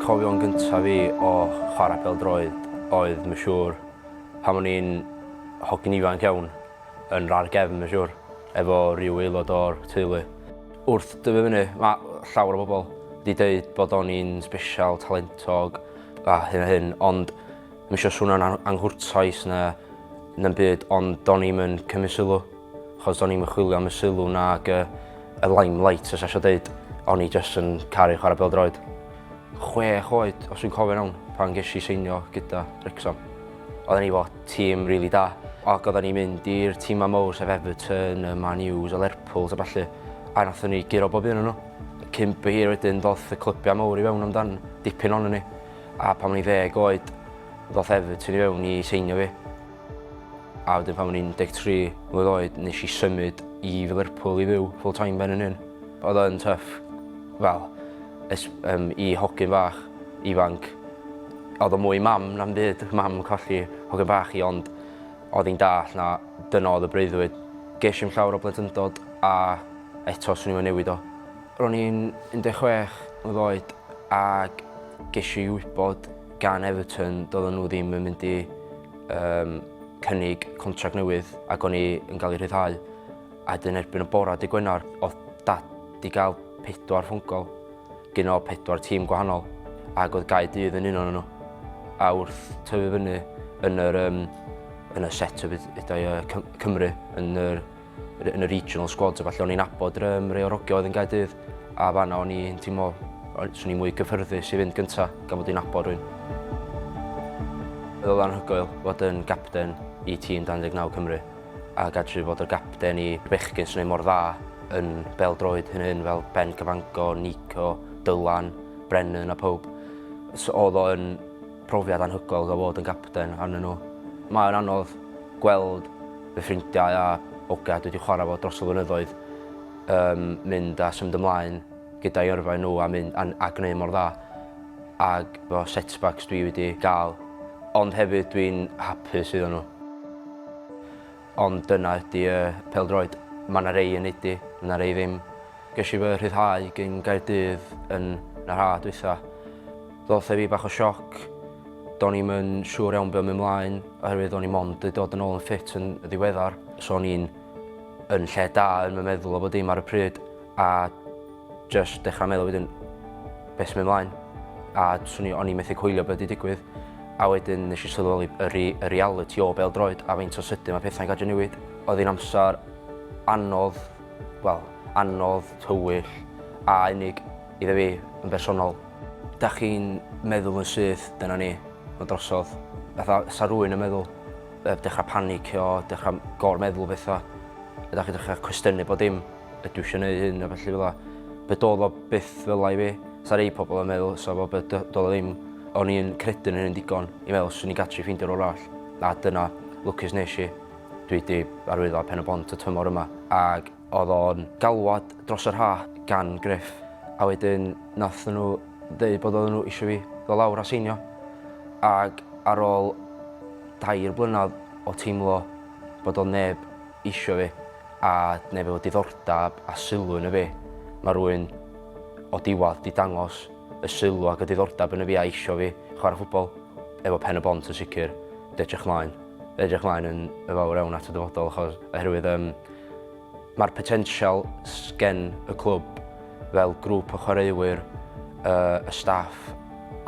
cofio'n gyntaf fi o chwarae pêl-droed oedd, mae'n siŵr, pan o'n i'n hogyn ifanc iawn yn rar gefn, mae'n siŵr, efo ryw aelod o'r teulu. Wrth dyfu fyny, mae llawer o bobl wedi dweud bod o'n i'n sbesial, talentog a hyn a hyn, ond mae eisiau swnio'n anghwrtais na'n byd, ond do'n i'm yn cymryd sylw, achos do'n i'm yn chwilio am y sylw nag y limelight, os eisiau dweud, o'n i jyst yn caru chwarae pêl-droed. 6 oed, os dwi'n cofio'n iawn, pan ges i seinio gyda Wrexham. Oedden ni fo tîm rili da, ac oedden ni'n mynd i'r tîmau mawr sef Everton, Man U, Lerpwl a ballu, a nathon ni giro bob un o'n nhw. Cymp y hir wedyn ddoth y clybia mawr i fewn amdan dipyn o'n ni, a pan o'n i 10 oed, ddoth Everton i fewn i seinio fi. A wedyn pan o'n i'n 13 mlwydd oed, nes i symud i Lerpwl i fyw full time ben yn hyn. Oedd o'n tuff, wel, i hogyn fach, ifanc. Oedd o mwy mam na'n byd, mam yn colli hogyn bach i, ond oedd hi'n dall na dyna oedd y breuddwyd. Ges i'n llawer o blentyndod a eto swn i'n newid o. Ro'n i'n 16 mlwydd oed ac ges i wybod gan Everton doedden nhw ddim yn mynd i cynnig contract newydd ac o'n i yn cael ei ryddhau. A dyn erbyn y bora dy Gwener, oedd dad i gael 4 ffwngol gyno 4 tîm gwahanol ac oedd Caerdydd yn un o'n nhw. A wrth tyfu fyny yn y set-up Cymru, yn y regional squads a falle o'n i'n nabod rhai o'r ogio oedd yn Caerdydd a fanna o'n i'n teimlo, swn i mwy gyffyrddus i fynd gyntaf gan fod i'n nabod rhywun. Oedd o'n anhygoel fod yn gapten i tîm D19 Cymru a gadw fod yr gapten i bechgyn sy'n ei mor dda yn bêl-droed hyn fel Pen-y-bont, Nico, Dylan, Brennan a pawb. So, oedd o'n profiad anhygoel o fod yn gapten arnyn nhw. Mae'n anodd gweld fy ffrindiau a ogad wedi chwarae fo dros y flynyddoedd mynd a symud ymlaen gyda'i yrfa nhw a gwneud mor dda. Ac efo setbacks dwi wedi gael, ond hefyd dwi'n hapus iddyn nhw. Ond dyna ydy pêl-droed. Mae yna rei yn eidi, mae yna rei ddim. Ges i fy ryddhau gan Geiriau yn yr haf dwytha. Ddoth fi bach o sioc. Do'n i'm yn siŵr iawn be o'n mynd ymlaen, oherwydd o'n i mond wedi dod yn ôl yn ffit yn ddiweddar. So o'n i'n lle da yn fy meddwl o bod dim ar y pryd, a just dechrau meddwl wedyn beth sy'n mynd ymlaen. A o'n i methu coelio beth wedi digwydd. A wedyn nes i sylweddoli y reality o bêl-droed a faint o sydyn mae pethau'n gadw newid. Oedd hi'n amser anodd, tywyll a unig iddo fi yn bersonol. Da chi'n meddwl yn syth, dyna ni, o drosodd. Sa rhywun yn meddwl, dechrau panicio, dechrau gormeddwl bethau. Da chi dechrau cwestiynu bod dim, ydw eisiau gwneud hyn a felly fel la. Be doedd o byth fel la i fi. Sa rei pobl yn meddwl, so be doedd o ddim. O'n i'n credu yn hyn digon i meddwl swn i gatri ffeindio'r o'r all. A dyna, lwcus nes i. Dwi wedi arwyddo Pen-y-bont y tymor yma. Ac oedd o'n galwad dros yr haf gan Griff. A wedyn nath nhw dweud bod oedden nhw eisiau fi ddod lawr a seinio. Ac ar ôl 2 blynedd o teimlo bod o neb eisiau fi a neb efo diddordeb a sylw yn y fi, mae rhywun o diwadd di dangos y sylw ac y diddordeb yn y fi a eisiau fi chwarae ffwtbol. Efo Pen-y-bont yn sicr, edrych mlaen yn y fawr iawn at y dyfodol, achos oherwydd mae'r potensial gen y clwb fel grŵp o chwaraewyr, y staff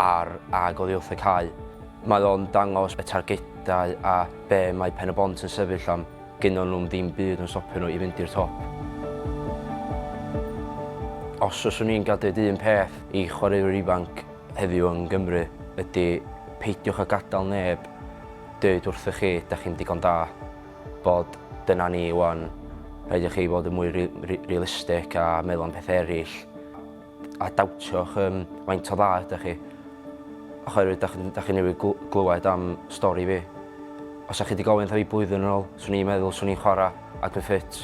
ag oddi wrth y cae. Mae o'n dangos y targedau a be mae Pen-y-bont yn sefyll am, gynnon nhw'n ddim byd yn stopio nhw i fynd i'r top. Os yswn i'n gael dweud un peth i chwaraewr ifanc heddiw yn Gymru ydy peidiwch â gadael neb dweud wrthych chi da chi'n digon da, bod dyna ni wan. Rhaid i chi fod yn mwy realistig a meddwl am pethau eraill. A dawtiwch faint o dda ydych chi. Oherwydd da chi newid glywed am stori fi. Os ydych chi wedi gofyn fi blwyddyn yn ôl, swn i'n meddwl swn i'n chwarae ac yn ffit,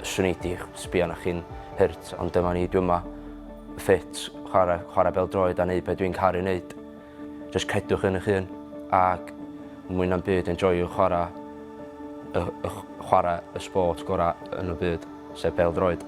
swn i wedi sbio na chi'n hyrt, ond dyma ni, dwi yma, ffit, chwarae bêl-droed a wneud beth dwi'n caru wneud. Jyst credwch yn eich hun ac mwy na'n byd enjoywch chwarae y sport gorau yn y byd, sef bêl-droed.